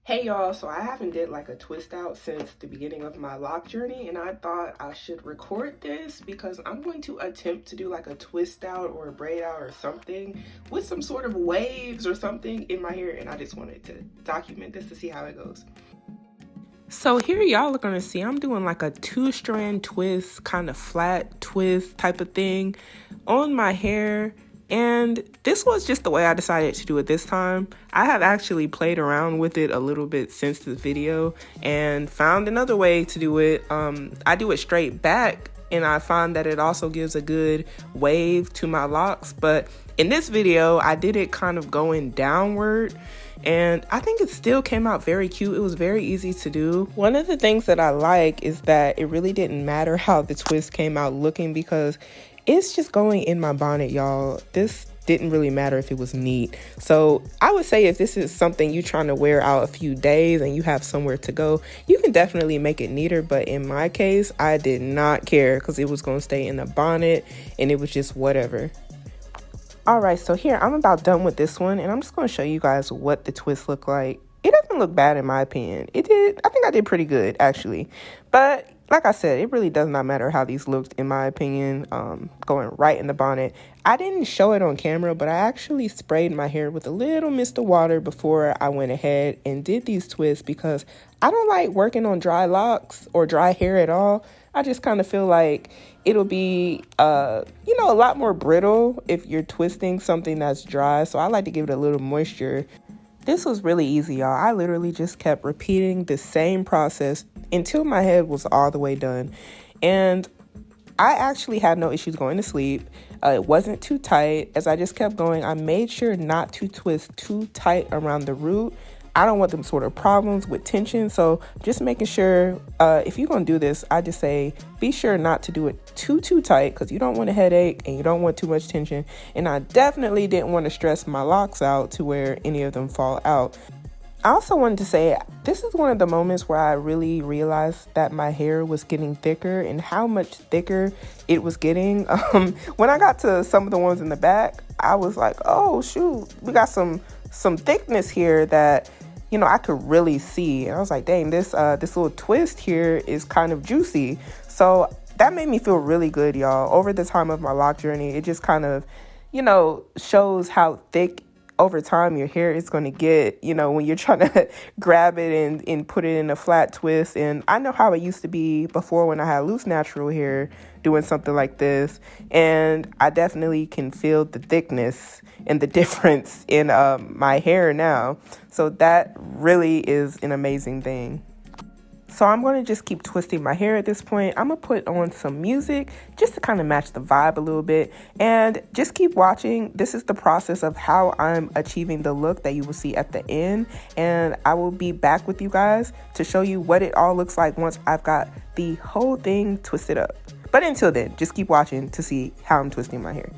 Hey y'all, so I haven't did like a twist out since the beginning of my lock journey, and I thought I should record this because I'm going to attempt to do like a twist out or a braid out or something with some sort of waves or something in my hair, and I just wanted to document this to see how it goes. So here y'all are gonna see I'm doing like a 2-strand twist, kind of flat twist type of thing on my hair. And this was just the way I decided to do it this time. I have actually played around with it a little bit since this video and found another way to do it. I do it straight back, and I find that it also gives a good wave to my locks. But in this video, I did it kind of going downward, and I think it still came out very cute. It was very easy to do. One of the things that I like is that it really didn't matter how the twist came out looking because it's just going in my bonnet, y'all. This didn't really matter if it was neat. So I would say if this is something you're trying to wear out a few days and you have somewhere to go, you can definitely make it neater. But in my case, I did not care because it was going to stay in the bonnet and it was just whatever. All right, so here I'm about done with this one, and I'm just going to show you guys what the twist looked like. It doesn't look bad in my opinion. It did. I think I did pretty good actually. But like I said, it really does not matter how these looked in my opinion. Going right in the bonnet. I didn't show it on camera, but I actually sprayed my hair with a little mist of water before I went ahead and did these twists because I don't like working on dry locks or dry hair at all. I just kind of feel like it'll be, a lot more brittle if you're twisting something that's dry. So I like to give it a little moisture. This was really easy, y'all. I literally just kept repeating the same process until my head was all the way done. And I actually had no issues going to sleep. It wasn't too tight. As I just kept going, I made sure not to twist too tight around the root. I don't want them sort of problems with tension. So just making sure, if you're going to do this, I just say be sure not to do it too tight because you don't want a headache and you don't want too much tension. And I definitely didn't want to stress my locks out to where any of them fall out. I also wanted to say this is one of the moments where I really realized that my hair was getting thicker and how much thicker it was getting. When I got to some of the ones in the back, I was like, oh shoot, we got some thickness here that I could really see. And I was like, dang, this little twist here is kind of juicy. So that made me feel really good, y'all. Over the time of my lock journey, it just kind of, shows how thick over time your hair is going to get, when you're trying to grab it and put it in a flat twist. And I know how it used to be before when I had loose natural hair doing something like this. And I definitely can feel the thickness and the difference in my hair now. So that really is an amazing thing. So I'm going to just keep twisting my hair at this point. I'm going to put on some music just to kind of match the vibe a little bit and just keep watching. This is the process of how I'm achieving the look that you will see at the end. And I will be back with you guys to show you what it all looks like once I've got the whole thing twisted up. But until then, just keep watching to see how I'm twisting my hair.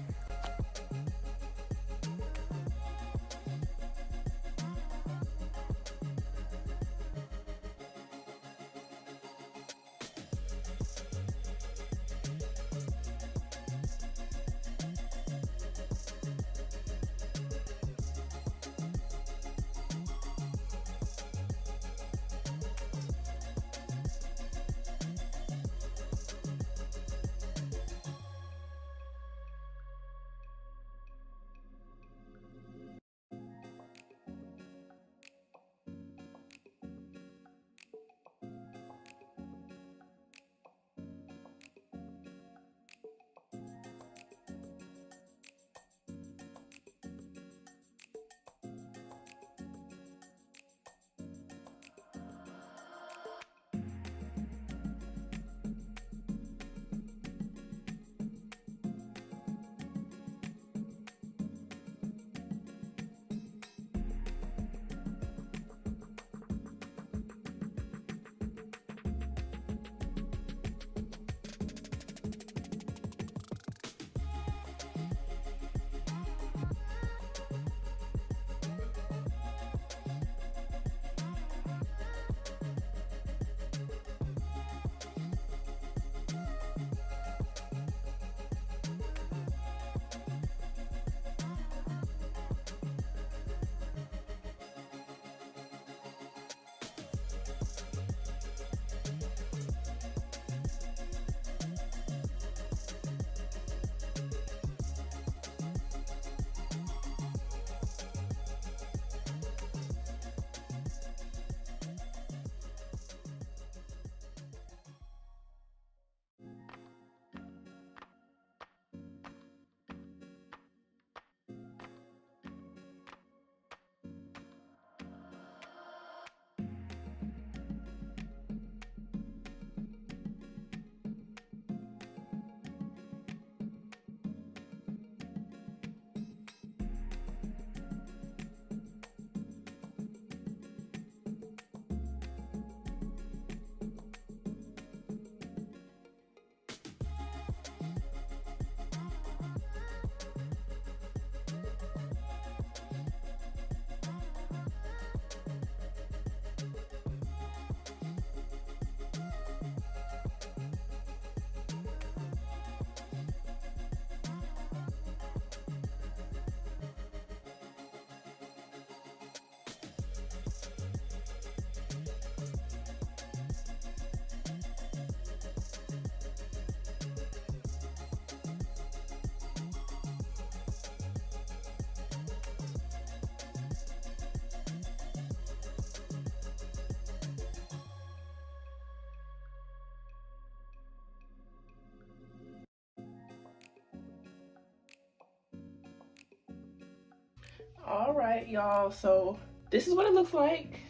All right, y'all, so this is what it looks like.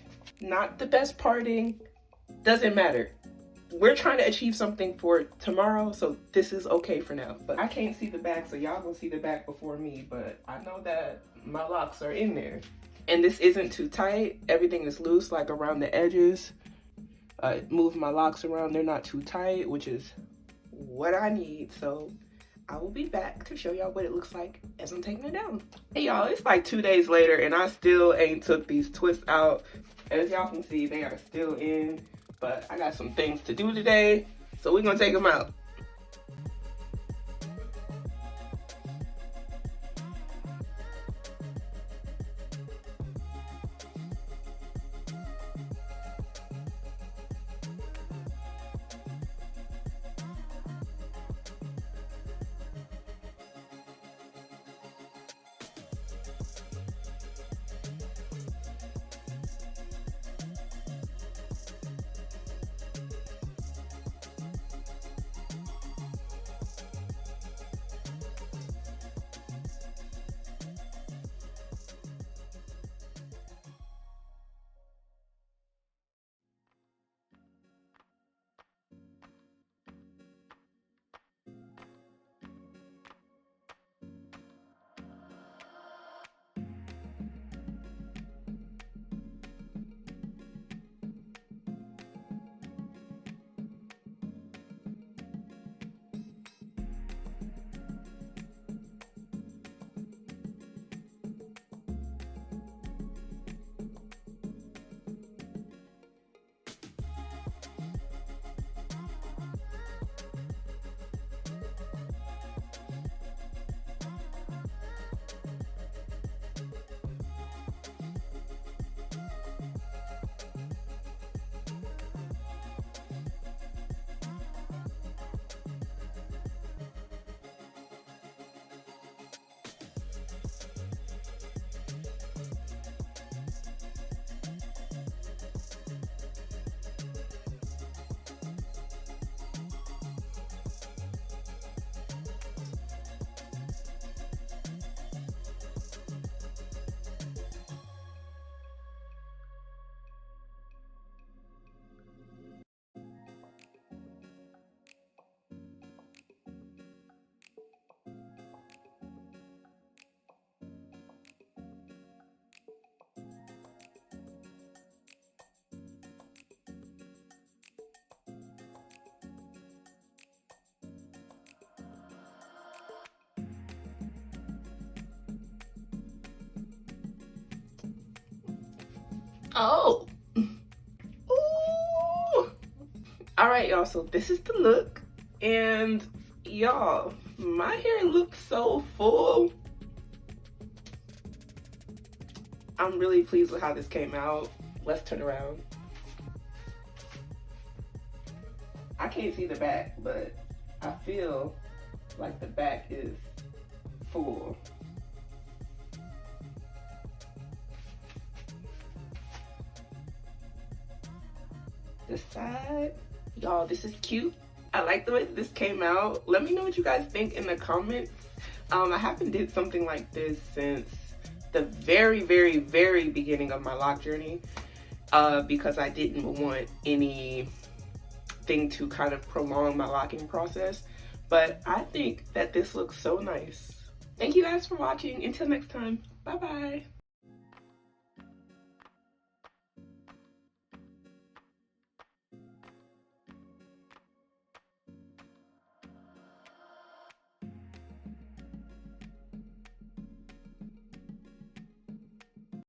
Not the best parting, doesn't matter. We're trying to achieve something for tomorrow, so this is okay for now. But I can't see the back, so y'all gonna see the back before me, but I know that my locks are in there. And this isn't too tight. Everything is loose, like around the edges. Move my locks around, they're not too tight, which is what I need. So I will be back to show y'all what it looks like as I'm taking it down. Hey y'all, it's like 2 days later and I still ain't took these twists out. As y'all can see, they are still in. But I got some things to do today, so we're gonna take them out. Oh. Ooh. All right, y'all, so this is the look. And y'all, my hair looks so full. I'm really pleased with how this came out. Let's turn around. I can't see the back, but I feel like the back is full. This side, y'all, this is cute. I like the way this came out. Let me know what you guys think in the comments. I haven't did something like this since the very beginning of my lock journey, because I didn't want anything to kind of prolong my locking process. But I think that this looks so nice. Thank you guys for watching. Until next time, bye bye.